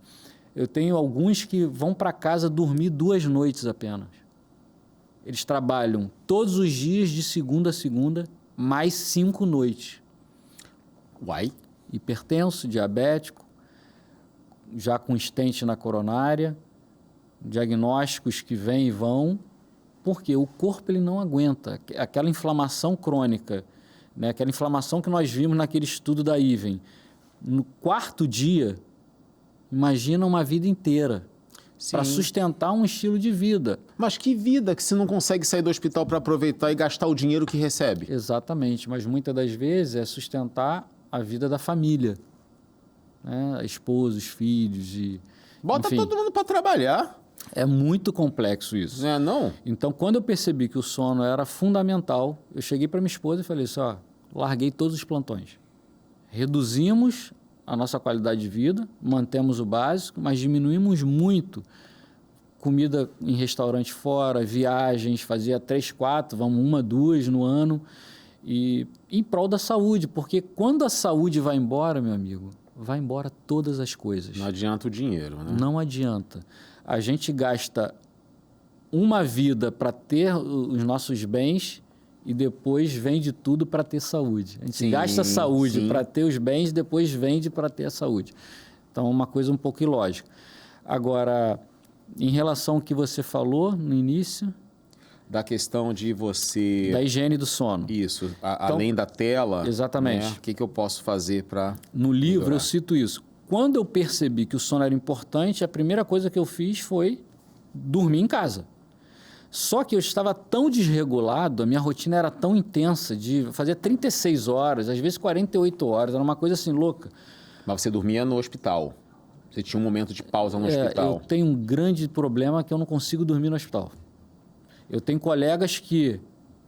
eu tenho alguns que vão para casa dormir 2 noites apenas. Eles trabalham todos os dias de segunda a segunda, mais 5 noites. Uai. Hipertenso, diabético, já com stent na coronária, diagnósticos que vêm e vão, porque o corpo ele não aguenta. Aquela inflamação crônica, né? Aquela inflamação que nós vimos naquele estudo da IVEN. No 4º dia, imagina uma vida inteira para sustentar um estilo de vida. Mas que vida que você não consegue sair do hospital para aproveitar e gastar o dinheiro que recebe? Exatamente, mas muitas das vezes é sustentar a vida da família, né? Esposa, os filhos e... Bota enfim, todo mundo para trabalhar. É muito complexo isso. Não é não? Então, quando eu percebi que o sono era fundamental, eu cheguei para minha esposa e falei assim, ó, larguei todos os plantões. Reduzimos a nossa qualidade de vida, mantemos o básico, mas diminuímos muito comida em restaurante fora, viagens, fazia 3, 4, vamos 1, 2 no ano, e em prol da saúde, porque quando a saúde vai embora, meu amigo, vai embora todas as coisas. Não adianta o dinheiro, né? Não adianta. A gente gasta uma vida para ter os nossos bens e depois vende tudo para ter saúde. A gente gasta a saúde para ter os bens, depois vende para ter a saúde. Então, é uma coisa um pouco ilógica. Agora, Em relação ao que você falou no início... Da questão de você... Da higiene do sono. Isso. Então, além da tela... Exatamente. Né, o que eu posso fazer para... No livro eu cito isso. Quando eu percebi que o sono era importante, a primeira coisa que eu fiz foi dormir em casa. Só que eu estava tão desregulado, a minha rotina era tão intensa, de fazer 36 horas, às vezes 48 horas, era uma coisa assim louca. Mas você dormia no hospital? Você tinha um momento de pausa no hospital? Eu tenho um grande problema que eu não consigo dormir no hospital. Eu tenho colegas que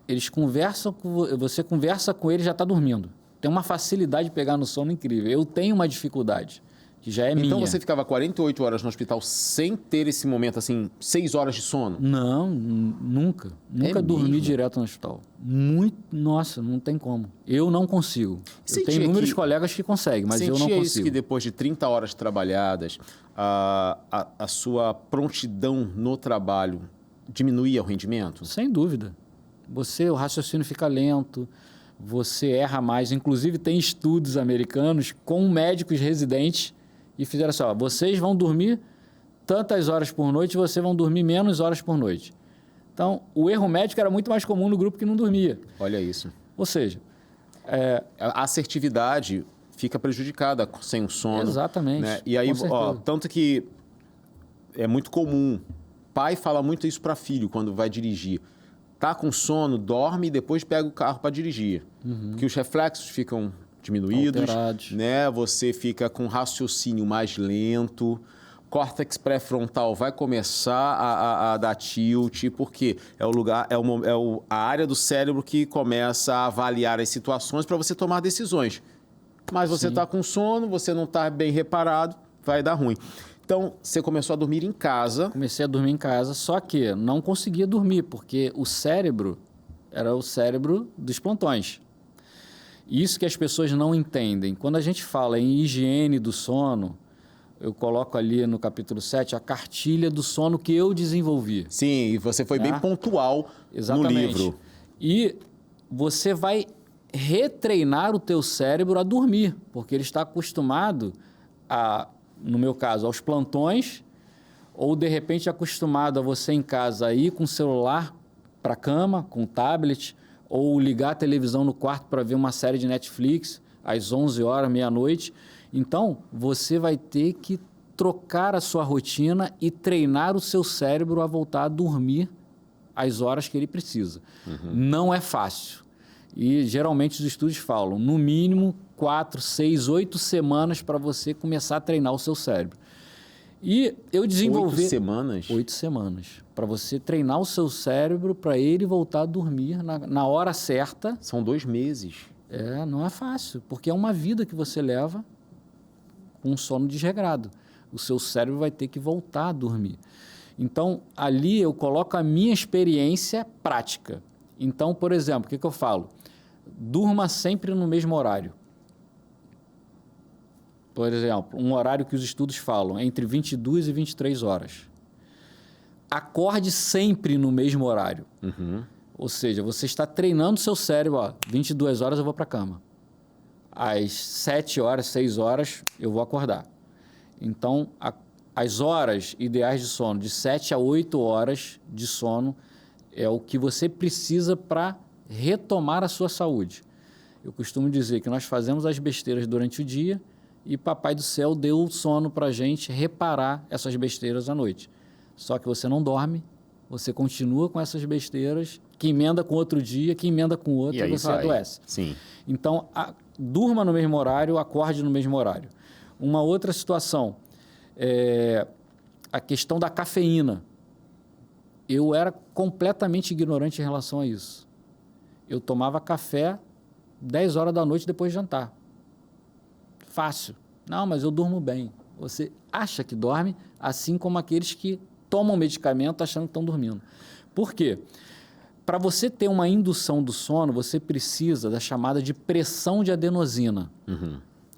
eles conversam com você, conversa com ele e já está dormindo. Tem uma facilidade de pegar no sono incrível. Eu tenho uma dificuldade, que já é minha. Então você ficava 48 horas no hospital sem ter esse momento, assim, 6 horas de sono? Não, nunca. Nunca dormi mesmo? direto no hospital. Nossa, não tem como. Eu não consigo. Eu tenho inúmeros colegas que conseguem, mas eu não consigo. Sentia isso que depois de 30 horas trabalhadas, a sua prontidão no trabalho diminuía o rendimento? Sem dúvida. O raciocínio fica lento, você erra mais. Inclusive, tem estudos americanos com médicos residentes e fizeram assim, ó, vocês vão dormir tantas horas por noite e vocês vão dormir menos horas por noite. Então, o erro médico era muito mais comum no grupo que não dormia. Olha isso. Ou seja... A assertividade fica prejudicada sem o sono. Exatamente. Né? E aí, tanto que é muito comum, pai fala muito isso para filho quando vai dirigir. Tá com sono, dorme e depois pega o carro para dirigir. Porque os reflexos ficam diminuídos, alterados. Né? Você fica com raciocínio mais lento, córtex pré-frontal vai começar a dar tilt, porque é o lugar, a área do cérebro que começa a avaliar as situações para você tomar decisões. Mas você está com sono, você não está bem reparado, vai dar ruim. Então, você começou a dormir em casa. Comecei a dormir em casa, só que não conseguia dormir, porque o cérebro era o cérebro dos plantões. Isso que as pessoas não entendem. Quando a gente fala em higiene do sono, eu coloco ali no capítulo 7 a cartilha do sono que eu desenvolvi. Sim, e você foi bem pontual no livro. E você vai retreinar o teu cérebro a dormir, porque ele está acostumado no meu caso, aos plantões, ou de repente acostumado a você em casa ir com o celular para a cama, com o tablet, ou ligar a televisão no quarto para ver uma série de Netflix às 11 horas, meia-noite. Então, você vai ter que trocar a sua rotina e treinar o seu cérebro a voltar a dormir às horas que ele precisa. Não é fácil. E, geralmente, os estudos falam, no mínimo, 4, 6, 8 semanas para você começar a treinar o seu cérebro. E eu desenvolvi... 8 semanas? 8 semanas. Para você treinar o seu cérebro para ele voltar a dormir na hora certa. São 2 meses. Não é fácil, porque é uma vida que você leva com um sono desregrado. O seu cérebro vai ter que voltar a dormir. Então, ali eu coloco a minha experiência prática. Então, por exemplo, o que eu falo? Durma sempre no mesmo horário. Por exemplo, um horário que os estudos falam, entre 22 e 23 horas. Acorde sempre no mesmo horário. Ou seja, você está treinando seu cérebro, 22 horas eu vou para a cama. Às 7 horas, 6 horas, eu vou acordar. Então, as horas ideais de sono, de 7 a 8 horas de sono, é o que você precisa para retomar a sua saúde. Eu costumo dizer que nós fazemos as besteiras durante o dia e Papai do Céu deu o sono para a gente reparar essas besteiras à noite. Só que você não dorme, você continua com essas besteiras, que emenda com outro dia, que emenda com outro, e você adoece. Sim. Então, durma no mesmo horário, acorde no mesmo horário. Uma outra situação é a questão da cafeína. Eu era completamente ignorante em relação a isso. Eu tomava café 10 horas da noite depois de jantar. Fácil. Não, mas eu durmo bem. Você acha que dorme, assim como aqueles que tomam medicamento achando que estão dormindo. Por quê? Para você ter uma indução do sono, você precisa da chamada de pressão de adenosina.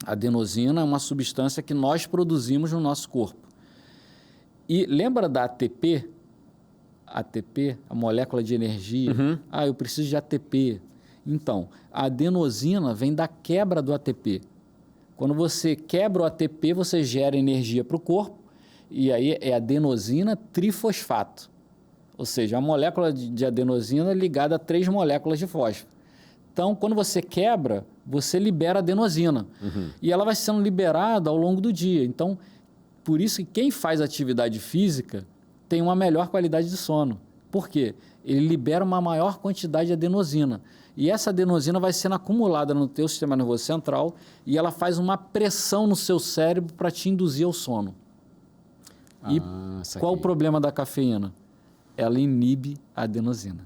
A adenosina é uma substância que nós produzimos no nosso corpo. E lembra da ATP? ATP, a molécula de energia. Eu preciso de ATP. Então, a adenosina vem da quebra do ATP. Quando você quebra o ATP, você gera energia para o corpo. E aí é adenosina trifosfato. Ou seja, a molécula de adenosina é ligada a 3 moléculas de fósforo. Então, quando você quebra, você libera adenosina. E ela vai sendo liberada ao longo do dia. Então, por isso que quem faz atividade física tem uma melhor qualidade de sono. Por quê? Ele libera uma maior quantidade de adenosina. E essa adenosina vai sendo acumulada no teu sistema nervoso central e ela faz uma pressão no seu cérebro para te induzir ao sono. E qual o problema da cafeína? Ela inibe a adenosina.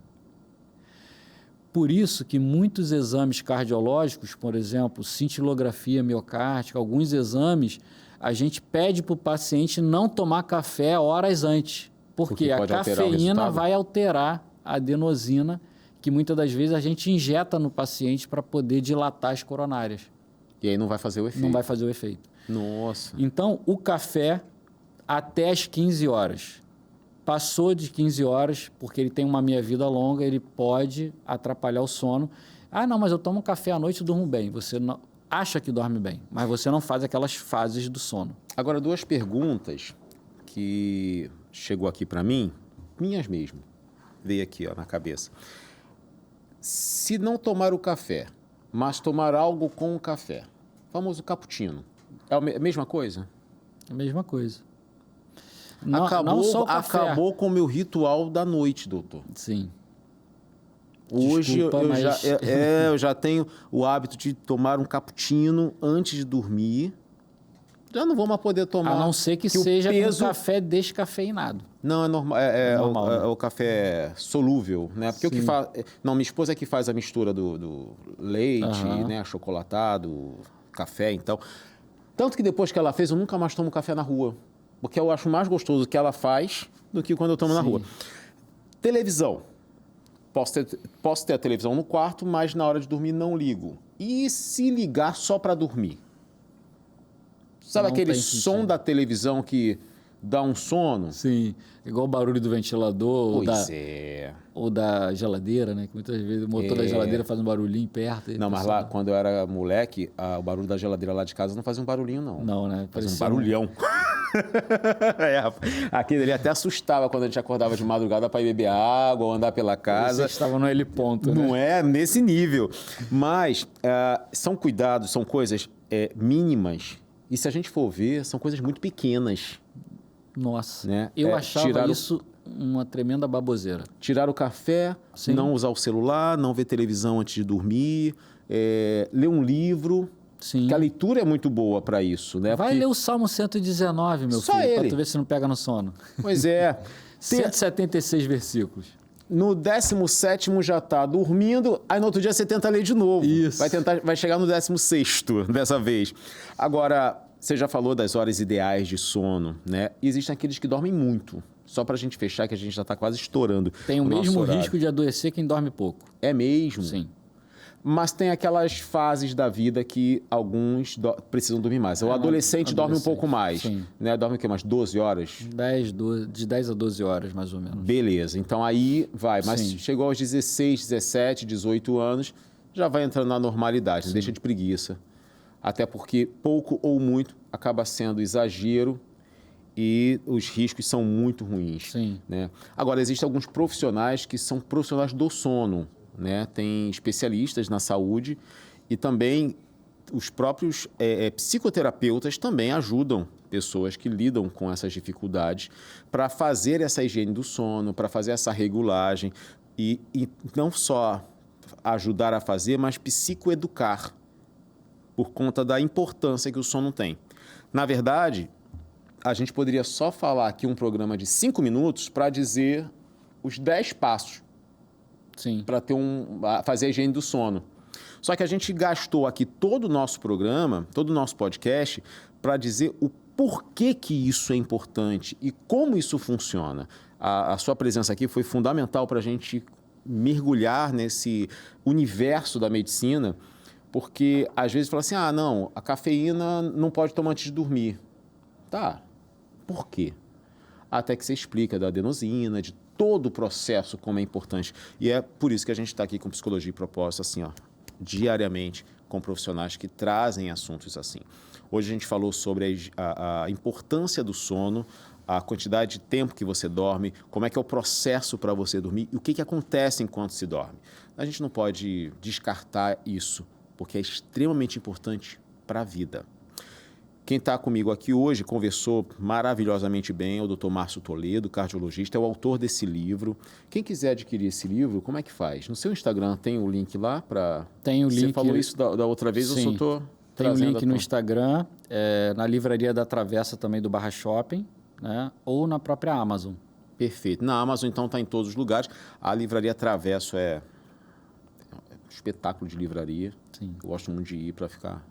Por isso que muitos exames cardiológicos, por exemplo, cintilografia miocárdica, alguns exames, a gente pede para o paciente não tomar café horas antes, porque a cafeína vai alterar a adenosina, que muitas das vezes a gente injeta no paciente para poder dilatar as coronárias. E aí não vai fazer o efeito. Não vai fazer o efeito. Nossa. Então, o café até as 15 horas. Passou de 15 horas, porque ele tem uma meia-vida longa, ele pode atrapalhar o sono. Ah, não, mas eu tomo café à noite e durmo bem. Você não, acha que dorme bem, mas você não faz aquelas fases do sono. Agora, 2 perguntas que chegou aqui para mim, minhas mesmo, veio aqui na cabeça. Se não tomar o café, mas tomar algo com o café, famoso cappuccino, é a mesma coisa? É a mesma coisa. Acabou com o meu ritual da noite, doutor. Sim. Hoje eu já tenho o hábito de tomar um cappuccino antes de dormir. Já não vou mais poder tomar. A não ser que seja um café descafeinado. Não, é normal. É o café solúvel, né? Porque o que faz... Não, minha esposa é que faz a mistura do leite, né? Achocolatado, café, então. Tanto que depois que ela fez, eu nunca mais tomo café na rua. Porque eu acho mais gostoso o que ela faz do que quando eu tomo na rua. Televisão. Posso ter a televisão no quarto, mas na hora de dormir não ligo. E se ligar só para dormir? Sabe aquele som da televisão que dá um sono? Sim, igual o barulho do ventilador ou da geladeira, né? Que muitas vezes o motor da geladeira faz um barulhinho perto. Não, mas lá, quando eu era moleque, o barulho da geladeira lá de casa não fazia um barulhinho, não. Não, né? Fazia um barulhão. Aquele ali até assustava quando a gente acordava de madrugada para ir beber água ou andar pela casa. Você estava no heliponto, né? Não é nesse nível. Mas são cuidados, são coisas mínimas. E se a gente for ver, são coisas muito pequenas. Nossa, né? Eu achava isso uma tremenda baboseira. Tirar o café, não usar o celular, não ver televisão antes de dormir, ler um livro. Sim. Que a leitura é muito boa para isso, né? Vai ler o Salmo 119, meu filho, para tu ver se não pega no sono. Pois é. 176 versículos. No 17º já está dormindo, aí no outro dia você tenta ler de novo. Isso. Vai chegar no 16º dessa vez. Agora, você já falou das horas ideais de sono, né? E existem aqueles que dormem muito. Só para a gente fechar, que a gente já está quase estourando. Tem o mesmo risco de adoecer quem dorme pouco. É mesmo? Sim. Mas tem aquelas fases da vida que alguns precisam dormir mais. O adolescente dorme um pouco mais. Sim. Né? Dorme o quê? Mais 12 horas? De 10 a 12 horas, mais ou menos. Beleza. Então aí vai. Mas chegou aos 16, 17, 18 anos, já vai entrando na normalidade. Não deixa de preguiça. Até porque pouco ou muito acaba sendo exagero e os riscos são muito ruins. Sim. Né? Agora, existem alguns profissionais que são profissionais do sono. Né? Tem especialistas na saúde e também os próprios psicoterapeutas também ajudam pessoas que lidam com essas dificuldades para fazer essa higiene do sono, para fazer essa regulagem e não só ajudar a fazer, mas psicoeducar por conta da importância que o sono tem. Na verdade, a gente poderia só falar aqui um programa de 5 minutos para dizer os 10 passos para fazer a higiene do sono. Só que a gente gastou aqui todo o nosso programa, todo o nosso podcast, para dizer o porquê que isso é importante e como isso funciona. A sua presença aqui foi fundamental para a gente mergulhar nesse universo da medicina, porque às vezes fala assim, não, a cafeína não pode tomar antes de dormir. Tá, por quê? Até que você explica da adenosina, de todo o processo, como é importante. E é por isso que a gente está aqui com Psicologia e Propósito, assim, diariamente, com profissionais que trazem assuntos assim. Hoje a gente falou sobre a importância do sono, a quantidade de tempo que você dorme, como é que é o processo para você dormir e o que acontece enquanto se dorme. A gente não pode descartar isso, porque é extremamente importante para a vida. Quem está comigo aqui hoje conversou maravilhosamente bem, é o Dr. Márcio Toledo, cardiologista, é o autor desse livro. Quem quiser adquirir esse livro, como é que faz? No seu Instagram tem o link lá para... Tem o link. Você falou isso da outra vez, Sim. eu só estou Tem o link no Instagram, na livraria da Travessa também do Barra Shopping, né? Ou na própria Amazon. Perfeito. Na Amazon, então, está em todos os lugares. A livraria Travesso é um espetáculo de livraria. Sim. Eu gosto muito de ir para ficar...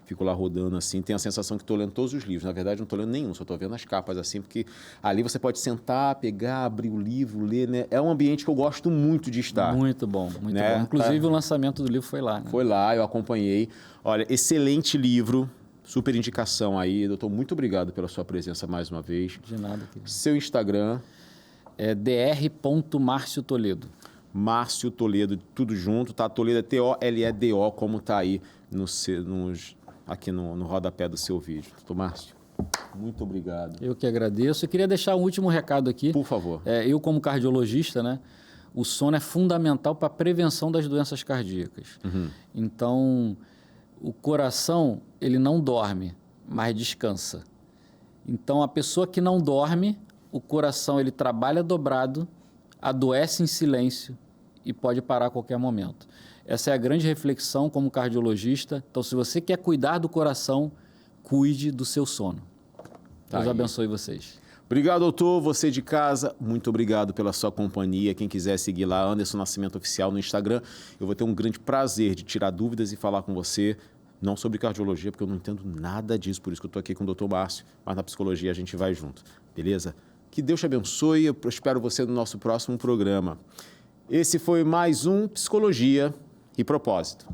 Fico lá rodando assim, tenho a sensação que estou lendo todos os livros. Na verdade, não estou lendo nenhum, só estou vendo as capas assim, porque ali você pode sentar, pegar, abrir o livro, ler, né? É um ambiente que eu gosto muito de estar. Muito bom, muito né? bom. Inclusive, o lançamento do livro foi lá. Né? Foi lá, eu acompanhei. Olha, excelente livro, super indicação aí. Doutor, muito obrigado pela sua presença mais uma vez. De nada, querido. Seu Instagram? É dr.Márcio Toledo. Márcio Toledo, tudo junto, tá? Toledo é T-O-L-E-D-O, como tá aí aqui no rodapé do seu vídeo. Doutor Márcio, muito obrigado. Eu que agradeço. Eu queria deixar um último recado aqui. Por favor. Eu, como cardiologista, né, o sono é fundamental para a prevenção das doenças cardíacas. Uhum. Então, o coração, ele não dorme, mas descansa. Então, a pessoa que não dorme, o coração ele trabalha dobrado, adoece em silêncio e pode parar a qualquer momento. Essa é a grande reflexão como cardiologista. Então, se você quer cuidar do coração, cuide do seu sono. Deus abençoe vocês. Obrigado, doutor. Você de casa, muito obrigado pela sua companhia. Quem quiser seguir lá, Anderson Nascimento Oficial no Instagram, eu vou ter um grande prazer de tirar dúvidas e falar com você, não sobre cardiologia, porque eu não entendo nada disso, por isso que eu estou aqui com o doutor Márcio, mas na psicologia a gente vai junto, beleza? Que Deus te abençoe, eu espero você no nosso próximo programa. Esse foi mais um Psicologia e Propósito.